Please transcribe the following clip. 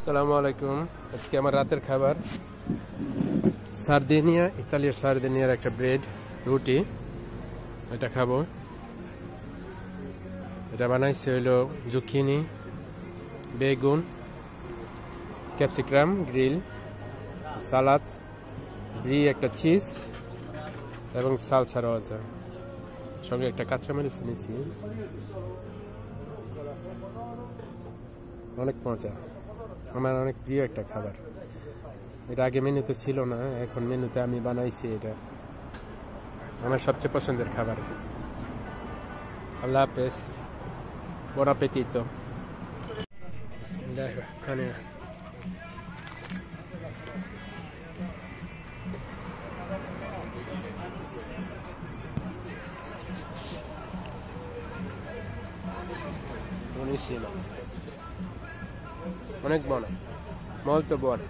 আসসালামু আলাইকুম। আজকে আমার রাতের খাবার সার্দিনিয়া, ইতালির সার্দিনিয়ার একটা ব্রেড রুটি, এটা খাবো। এটা বানাইছে হইলো জুকিনি, বেগুন, ক্যাপসিকাম, গ্রিল, সালাদ, ব্রি, একটা চিজ এবং সালসারও আছে, সঙ্গে একটা কাঁচামরিচ নিয়েছি। অনেক মজা, আমার অনেক প্রিয় একটা খাবার। এটা আগে মেনুতে ছিল না, এখন মেনুতে আমি বানাইছি। এটা আমার সবচেয়ে পছন্দের খাবার। আল্লাহ হাফেজ, বড় appetito। Buonissimo, অনেক বড়, molto buono।